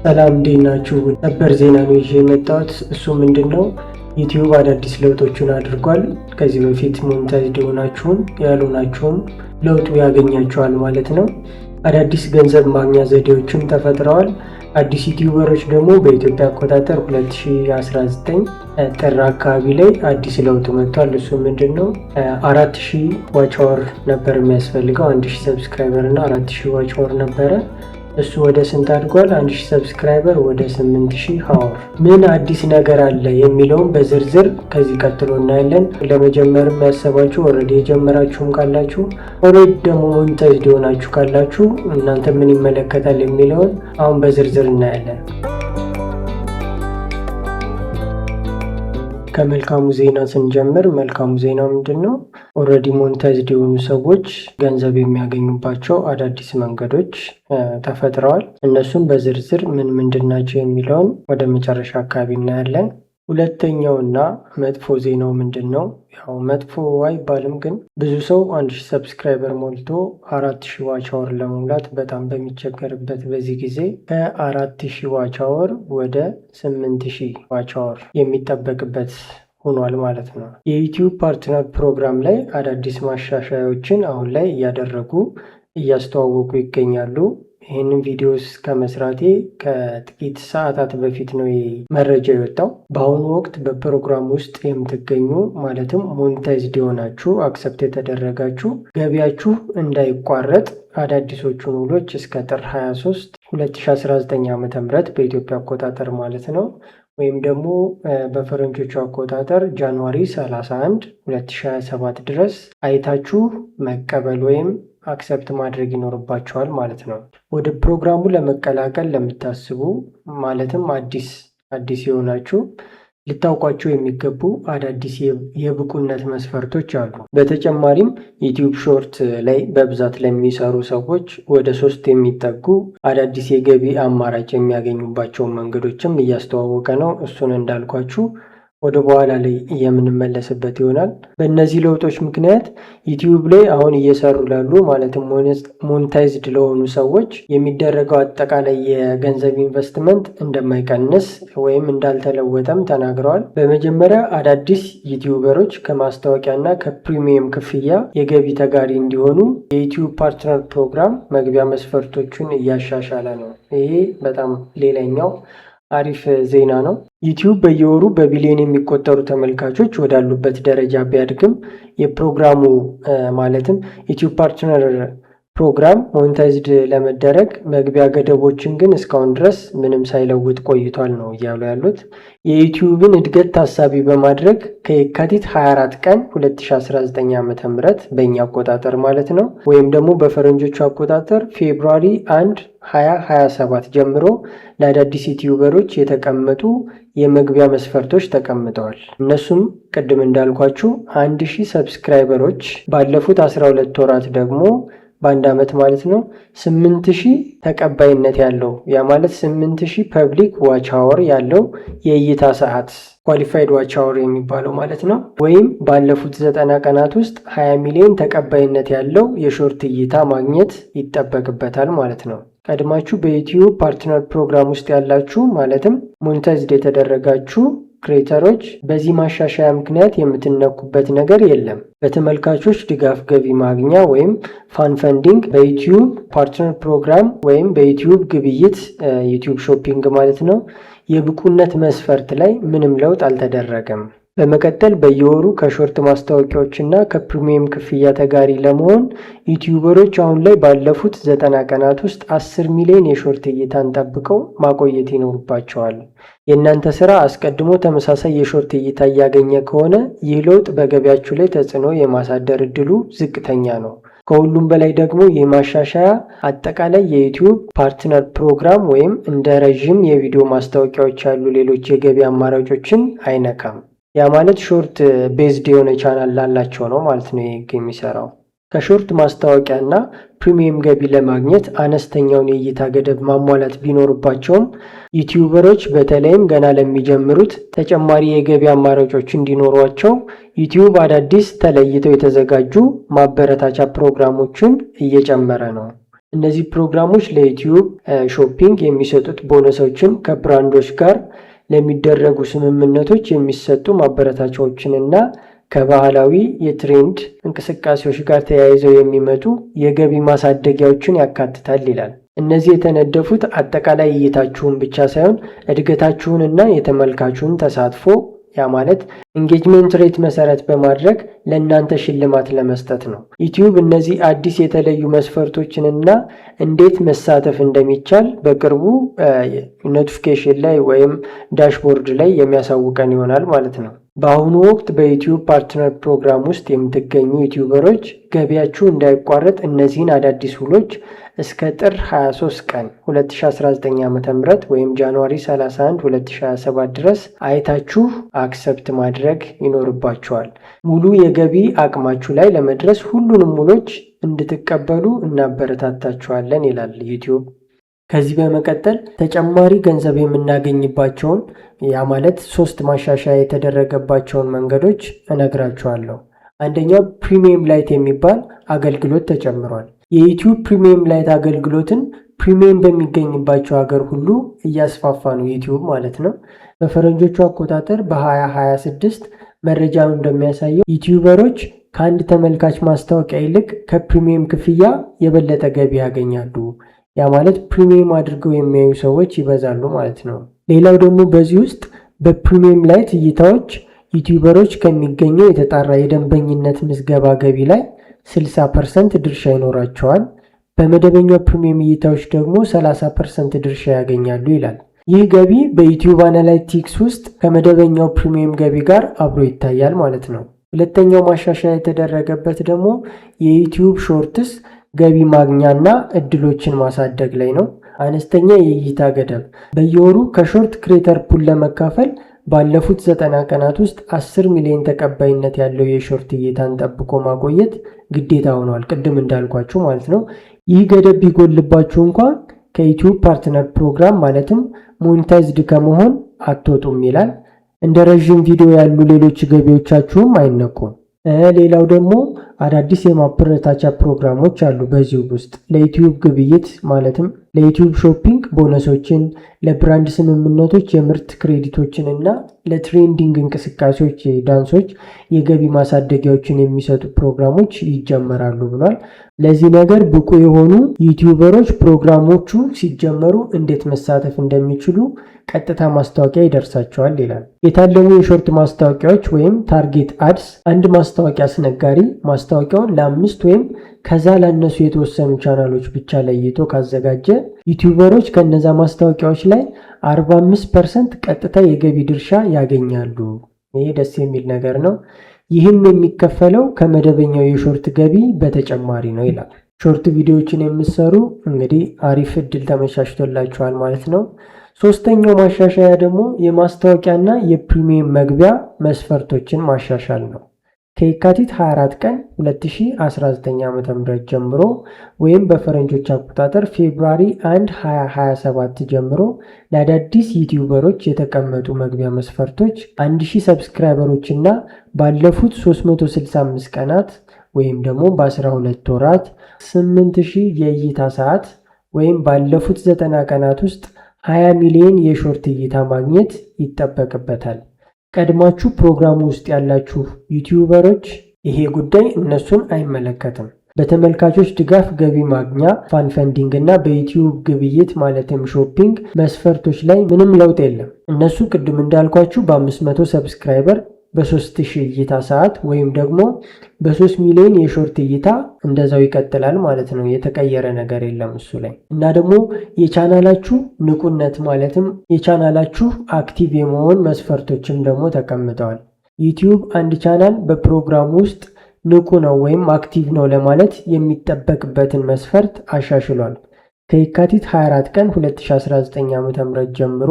ሰላም እንዴት ናችሁ? ሰበር ዜና ነው ይዤ የመጣሁት። እሱ ምንድነው? ዩቲዩብ አዳዲስ ለውጦችን አድርጓል። ከዚህ በፊት ሞኔታይዝድ የሆናችሁም ያልሆናችሁም ለውጡ ያገኛችኋል ማለት ነው። አዳዲስ ገንዘብ ማግኛ ዘዴዎችም ተፈጥረዋል። አዲስ ዩቲዩበሮች ደግሞ በኢትዮጵያ አቆጣጠር 2019 ጥር አካባቢ ላይ አዲስ ለውጥ መጥቷል። እሱ ምንድነው? 4000 ዋች አወር ነበር የሚያስፈልገው 1000 ሰብስክራይበር እና 4000 ዋች አወር ነበረ። እሱ ወደ ስንት አድጓል? 1000 ሰብስክራይበር ወደ 8000 አወር። ምን አዲስ ነገር አለ የሚለውን በዝርዝር ከዚህ ቀጥሎ እናያለን። ለመጀመር ያሰባችሁ ኦልሬዲ የጀመራችሁም ካላችሁ ኦልሬዲ ደግሞ ሞኔታይዝድ የሆናችሁ ካላችሁ እናንተ ምን ይመለከታል የሚለውን አሁን በዝርዝር እናያለን። ከመልካሙ ዜና ስንጀምር መልካሙ ዜና ምንድነው? ኦልሬዲ ሞኔታይዝድ የሆኑ ሰዎች ገንዘብ የሚያገኙባቸው አዳዲስ መንገዶች ተፈጥረዋል። እነሱም በዝርዝር ምን ምንድን ናቸው የሚለውን ወደ መጨረሻ አካባቢ እናያለን። ሁለተኛውና መጥፎ ዜናው ምንድን ነው? ያው መጥፎ አይባልም፣ ግን ብዙ ሰው 1000 ሰብስክራይበር ሞልቶ 4000 ዋች አወር ለመሙላት በጣም በሚቸገርበት በዚህ ጊዜ ከ4000 ዋች አወር ወደ 8000 ዋች አወር የሚጠበቅበት ሆኗል ማለት ነው። የዩቲዩብ ፓርትነር ፕሮግራም ላይ አዳዲስ ማሻሻያዎችን አሁን ላይ እያስተዋወቁ ይገኛሉ። ይህንን ቪዲዮስ ከመስራቴ ከጥቂት ሰዓታት በፊት ነው መረጃ የወጣው። በአሁኑ ወቅት በፕሮግራም ውስጥ የምትገኙ ማለትም ሞኔታይዝድ የሆናችሁ አክሰፕት የተደረጋችሁ ገቢያችሁ እንዳይቋረጥ አዳዲሶቹን ውሎች እስከ ጥር 23 2019 ዓ.ም በኢትዮጵያ አቆጣጠር ማለት ነው ወይም ደግሞ በፈረንጆቹ አቆጣጠር ጃንዋሪ 31 2027 ድረስ አይታችሁ መቀበል ወይም አክሰፕት ማድረግ ይኖርባቸዋል ማለት ነው። ወደ ፕሮግራሙ ለመቀላቀል ለምታስቡ ማለትም አዲስ የሆናችሁ ልታውቋቸው የሚገቡ አዳዲስ የብቁነት መስፈርቶች አሉ። በተጨማሪም ዩቲዩብ ሾርት ላይ በብዛት ለሚሰሩ ሰዎች ወደ 3 የሚጠጉ አዳዲስ የገቢ አማራጭ የሚያገኙባቸውን መንገዶችም እያስተዋወቀ ነው። እሱን እንዳልኳችሁ ወደ በኋላ ላይ የምንመለስበት ይሆናል። በእነዚህ ለውጦች ምክንያት ዩቲዩብ ላይ አሁን እየሰሩ ላሉ ማለትም ሞኔታይዝድ ለሆኑ ሰዎች የሚደረገው አጠቃላይ የገንዘብ ኢንቨስትመንት እንደማይቀንስ ወይም እንዳልተለወጠም ተናግረዋል። በመጀመሪያ አዳዲስ ዩቲዩበሮች ከማስታወቂያና ከፕሪሚየም ክፍያ የገቢ ተጋሪ እንዲሆኑ የዩቲዩብ ፓርትነር ፕሮግራም መግቢያ መስፈርቶቹን እያሻሻለ ነው። ይሄ በጣም ሌላኛው አሪፍ ዜና ነው። ዩቲዩብ በየወሩ በቢሊዮን የሚቆጠሩ ተመልካቾች ወዳሉበት ደረጃ ቢያድግም የፕሮግራሙ ማለትም ዩቲዩብ ፓርትነር ፕሮግራም ሞኔታይዝድ ለመደረግ መግቢያ ገደቦችን ግን እስካሁን ድረስ ምንም ሳይለውጥ ቆይቷል ነው እያሉ ያሉት። የዩቲዩብን እድገት ታሳቢ በማድረግ ከየካቲት 24 ቀን 2019 ዓ.ም በእኛ አቆጣጠር ማለት ነው ወይም ደግሞ በፈረንጆቹ አቆጣጠር ፌብሩዋሪ 1 2027 ጀምሮ ለአዳዲስ ዩቲዩበሮች የተቀመጡ የመግቢያ መስፈርቶች ተቀምጠዋል። እነሱም ቅድም እንዳልኳችሁ 1000 ሰብስክራይበሮች ባለፉት 12 ወራት ደግሞ በአንድ ዓመት ማለት ነው 8000 ተቀባይነት ያለው ያ ማለት 8000 ፐብሊክ ዋች አወር ያለው የእይታ ሰዓት ኳሊፋይድ ዋች አወር የሚባለው ማለት ነው ወይም ባለፉት 90 ቀናት ውስጥ 20 ሚሊዮን ተቀባይነት ያለው የሾርት እይታ ማግኘት ይጠበቅበታል ማለት ነው። ቀድማችሁ በዩቲዩብ ፓርትነር ፕሮግራም ውስጥ ያላችሁ ማለትም ሞኔታይዝድ የተደረጋችሁ ክሬተሮች በዚህ ማሻሻያ ምክንያት የምትነኩበት ነገር የለም። በተመልካቾች ድጋፍ ገቢ ማግኛ ወይም ፋን ፈንዲንግ በዩቲዩብ ፓርትነር ፕሮግራም ወይም በዩቲዩብ ግብይት ዩቲዩብ ሾፒንግ ማለት ነው የብቁነት መስፈርት ላይ ምንም ለውጥ አልተደረገም። በመቀጠል በየወሩ ከሾርት ማስታወቂያዎች እና ከፕሪሚየም ክፍያ ተጋሪ ለመሆን ዩቲዩበሮች አሁን ላይ ባለፉት 90 ቀናት ውስጥ 10 ሚሊዮን የሾርት እይታን ጠብቀው ማቆየት ይኖርባቸዋል። የእናንተ ስራ አስቀድሞ ተመሳሳይ የሾርት እይታ እያገኘ ከሆነ ይህ ለውጥ በገቢያችሁ ላይ ተጽዕኖ የማሳደር እድሉ ዝቅተኛ ነው። ከሁሉም በላይ ደግሞ ይህ ማሻሻያ አጠቃላይ የዩቲዩብ ፓርትነር ፕሮግራም ወይም እንደ ረዥም የቪዲዮ ማስታወቂያዎች ያሉ ሌሎች የገቢ አማራጮችን አይነካም። ያ ማለት ሾርት ቤዝድ የሆነ ቻናል ላላቸው ነው ማለት ነው ይህ የሚሰራው። ከሾርት ማስታወቂያ እና ፕሪሚየም ገቢ ለማግኘት አነስተኛውን የእይታ ገደብ ማሟላት ቢኖርባቸውም ዩቲዩበሮች በተለይም ገና ለሚጀምሩት ተጨማሪ የገቢ አማራጮች እንዲኖሯቸው ዩቲዩብ አዳዲስ ተለይተው የተዘጋጁ ማበረታቻ ፕሮግራሞችን እየጨመረ ነው። እነዚህ ፕሮግራሞች ለዩቲዩብ ሾፒንግ የሚሰጡት ቦነሶችን ከብራንዶች ጋር ለሚደረጉ ስምምነቶች የሚሰጡ ማበረታቻዎችንና ከባህላዊ የትሬንድ እንቅስቃሴዎች ጋር ተያይዘው የሚመጡ የገቢ ማሳደጊያዎችን ያካትታል ይላል። እነዚህ የተነደፉት አጠቃላይ እይታችሁን ብቻ ሳይሆን እድገታችሁንና የተመልካቹን ተሳትፎ ያ ማለት ኢንጌጅመንት ሬት መሰረት በማድረግ ለእናንተ ሽልማት ለመስጠት ነው። ዩቲዩብ እነዚህ አዲስ የተለዩ መስፈርቶችንና እንዴት መሳተፍ እንደሚቻል በቅርቡ ኖቲፊኬሽን ላይ ወይም ዳሽቦርድ ላይ የሚያሳውቀን ይሆናል ማለት ነው። በአሁኑ ወቅት በዩቲዩብ ፓርትነር ፕሮግራም ውስጥ የምትገኙ ዩቲዩበሮች ገቢያችሁ እንዳይቋረጥ እነዚህን አዳዲስ ውሎች እስከ ጥር 23 ቀን 2019 ዓ.ም ወይም ጃንዋሪ 31 2027 ድረስ አይታችሁ አክሰፕት ማድረግ ይኖርባችኋል። ሙሉ የገቢ አቅማችሁ ላይ ለመድረስ ሁሉንም ውሎች እንድትቀበሉ እናበረታታችኋለን ይላል ዩቲዩብ። ከዚህ በመቀጠል ተጨማሪ ገንዘብ የምናገኝባቸውን ያ ማለት 3 ማሻሻያ የተደረገባቸውን መንገዶች እነግራችኋለሁ። አንደኛው ፕሪሚየም ላይት የሚባል አገልግሎት ተጨምሯል። የዩቲዩብ ፕሪሚየም ላይት አገልግሎትን ፕሪሚየም በሚገኝባቸው ሀገር ሁሉ እያስፋፋ ነው ዩቲዩብ ማለት ነው። በፈረንጆቹ አቆጣጠር በ2026 መረጃው እንደሚያሳየው ዩቲዩበሮች ከአንድ ተመልካች ማስታወቂያ ይልቅ ከፕሪሚየም ክፍያ የበለጠ ገቢ ያገኛሉ። ያ ማለት ፕሪሚየም አድርገው የሚያዩ ሰዎች ይበዛሉ ማለት ነው። ሌላው ደግሞ በዚህ ውስጥ በፕሪሚየም ላይት እይታዎች ዩቲዩበሮች ከሚገኘው የተጣራ የደንበኝነት ምዝገባ ገቢ ላይ 60% ድርሻ ይኖራቸዋል። በመደበኛው ፕሪሚየም እይታዎች ደግሞ 30% ድርሻ ያገኛሉ ይላል። ይህ ገቢ በዩቲዩብ አናላይቲክስ ውስጥ ከመደበኛው ፕሪሚየም ገቢ ጋር አብሮ ይታያል ማለት ነው። ሁለተኛው ማሻሻያ የተደረገበት ደግሞ የዩቲዩብ ሾርትስ ገቢ ማግኛና እድሎችን ማሳደግ ላይ ነው። አነስተኛ የእይታ ገደብ በየወሩ ከሾርት ክሬተር ፑል ለመካፈል ባለፉት 90 ቀናት ውስጥ 10 ሚሊዮን ተቀባይነት ያለው የሾርት እይታን ጠብቆ ማቆየት ግዴታ ሆኗል። ቅድም እንዳልኳችሁ ማለት ነው። ይህ ገደብ ቢጎልባችሁ እንኳን ከዩቲዩብ ፓርትነር ፕሮግራም ማለትም ሞኔታይዝድ ከመሆን አትወጡም ይላል። እንደ ረዥም ቪዲዮ ያሉ ሌሎች ገቢዎቻችሁም አይነኩም። ሌላው ደግሞ አዳዲስ የማበረታቻ ፕሮግራሞች አሉ በዚህ ውስጥ ለዩቲዩብ ግብይት ማለትም ለዩቲዩብ ሾፒንግ ቦነሶችን፣ ለብራንድ ስምምነቶች የምርት ክሬዲቶችን እና ለትሬንዲንግ እንቅስቃሴዎች ዳንሶች የገቢ ማሳደጊያዎችን የሚሰጡ ፕሮግራሞች ይጀመራሉ ብሏል። ለዚህ ነገር ብቁ የሆኑ ዩቲዩበሮች ፕሮግራሞቹ ሲጀመሩ እንዴት መሳተፍ እንደሚችሉ ቀጥታ ማስታወቂያ ይደርሳቸዋል ይላል። የታለሙ የሾርት ማስታወቂያዎች ወይም ታርጌት አድስ አንድ ማስታወቂያ አስነጋሪ ማስታወቂያውን ለ5 ወይም ከዛ ላነሱ የተወሰኑ ቻናሎች ብቻ ለይቶ ካዘጋጀ ዩቲዩበሮች ከነዛ ማስታወቂያዎች ላይ 45% ቀጥታ የገቢ ድርሻ ያገኛሉ። ይሄ ደስ የሚል ነገር ነው። ይህም የሚከፈለው ከመደበኛው የሾርት ገቢ በተጨማሪ ነው ይላል። ሾርት ቪዲዮዎችን የምትሰሩ እንግዲህ አሪፍ እድል ተመቻችቶላችኋል ማለት ነው። ሶስተኛው ማሻሻያ ደግሞ የማስታወቂያና የፕሪሚየም መግቢያ መስፈርቶችን ማሻሻል ነው። ከየካቲት 24 ቀን 2019 ዓ.ም ጀምሮ ወይም በፈረንጆች አቆጣጠር ፌብሩዋሪ 1 2027 ጀምሮ ለአዳዲስ ዩቲዩበሮች የተቀመጡ መግቢያ መስፈርቶች 1000 ሰብስክራይበሮች እና ባለፉት 365 ቀናት ወይም ደግሞ በ12 ወራት 8000 የእይታ ሰዓት ወይም ባለፉት 90 ቀናት ውስጥ 20 ሚሊዮን የሾርት እይታ ማግኘት ይጠበቅበታል። ቀድማችሁ ፕሮግራሙ ውስጥ ያላችሁ ዩቲዩበሮች ይሄ ጉዳይ እነሱን አይመለከትም። በተመልካቾች ድጋፍ ገቢ ማግኛ ፋን ፈንዲንግ እና በዩቲዩብ ግብይት ማለትም ሾፒንግ መስፈርቶች ላይ ምንም ለውጥ የለም። እነሱ ቅድም እንዳልኳችሁ በ500 ሰብስክራይበር በ3000 እይታ ሰዓት ወይም ደግሞ በ3 ሚሊዮን የሾርት እይታ እንደዛው ይቀጥላል ማለት ነው። የተቀየረ ነገር የለም እሱ ላይ እና ደግሞ የቻናላችሁ ንቁነት ማለትም የቻናላችሁ አክቲቭ የመሆን መስፈርቶችም ደግሞ ተቀምጠዋል። ዩቲዩብ አንድ ቻናል በፕሮግራሙ ውስጥ ንቁ ነው ወይም አክቲቭ ነው ለማለት የሚጠበቅበትን መስፈርት አሻሽሏል። ከየካቲት 24 ቀን 2019 ዓ.ም ጀምሮ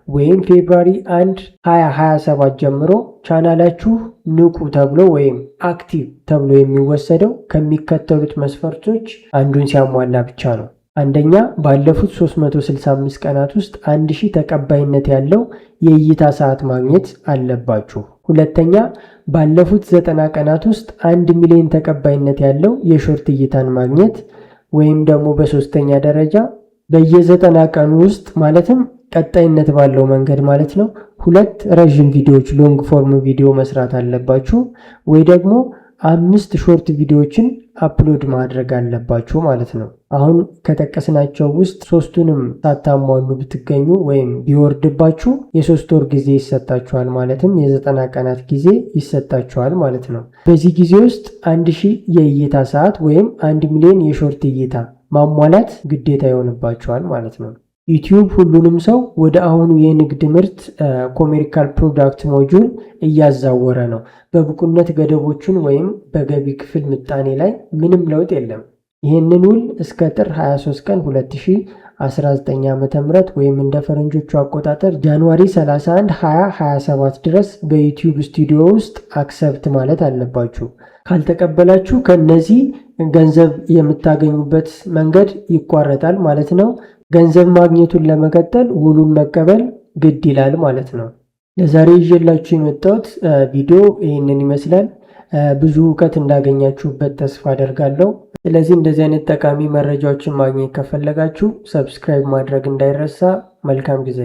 ወይም ፌብሩዋሪ 1 2027 ጀምሮ ቻናላችሁ ንቁ ተብሎ ወይም አክቲቭ ተብሎ የሚወሰደው ከሚከተሉት መስፈርቶች አንዱን ሲያሟላ ብቻ ነው። አንደኛ፣ ባለፉት 365 ቀናት ውስጥ 1000 ተቀባይነት ያለው የእይታ ሰዓት ማግኘት አለባችሁ። ሁለተኛ፣ ባለፉት 90 ቀናት ውስጥ 1 ሚሊዮን ተቀባይነት ያለው የሾርት እይታን ማግኘት ወይም ደግሞ በሶስተኛ ደረጃ በየ90 ቀኑ ውስጥ ማለትም ቀጣይነት ባለው መንገድ ማለት ነው 2 ረዥም ቪዲዮዎች ሎንግ ፎርም ቪዲዮ መስራት አለባችሁ፣ ወይ ደግሞ 5 ሾርት ቪዲዮዎችን አፕሎድ ማድረግ አለባችሁ ማለት ነው። አሁን ከጠቀስናቸው ውስጥ 3ቱንም ሳታሟሉ ብትገኙ ወይም ቢወርድባችሁ የ3 ወር ጊዜ ይሰጣችኋል፣ ማለትም የ90 ቀናት ጊዜ ይሰጣችኋል ማለት ነው። በዚህ ጊዜ ውስጥ 1000 የእይታ ሰዓት ወይም 1 ሚሊዮን የሾርት እይታ ማሟላት ግዴታ ይሆንባችኋል ማለት ነው። ዩቲዩብ ሁሉንም ሰው ወደ አሁኑ የንግድ ምርት ኮሜርሻል ፕሮዳክት ሞጁል እያዛወረ ነው። በብቁነት ገደቦቹን ወይም በገቢ ክፍል ምጣኔ ላይ ምንም ለውጥ የለም። ይህንን ውል እስከ ጥር 23 ቀን 2019 ዓ.ም ወይም እንደ ፈረንጆቹ አቆጣጠር ጃንዋሪ 31 2027 ድረስ በዩቲዩብ ስቱዲዮ ውስጥ አክሰፕት ማለት አለባችሁ። ካልተቀበላችሁ ከነዚህ ገንዘብ የምታገኙበት መንገድ ይቋረጣል ማለት ነው። ገንዘብ ማግኘቱን ለመቀጠል ውሉን መቀበል ግድ ይላል ማለት ነው። ለዛሬ ይዤላችሁ የመጣሁት ቪዲዮ ይህንን ይመስላል። ብዙ እውቀት እንዳገኛችሁበት ተስፋ አደርጋለሁ። ስለዚህ እንደዚህ አይነት ጠቃሚ መረጃዎችን ማግኘት ከፈለጋችሁ ሰብስክራይብ ማድረግ እንዳይረሳ። መልካም ጊዜ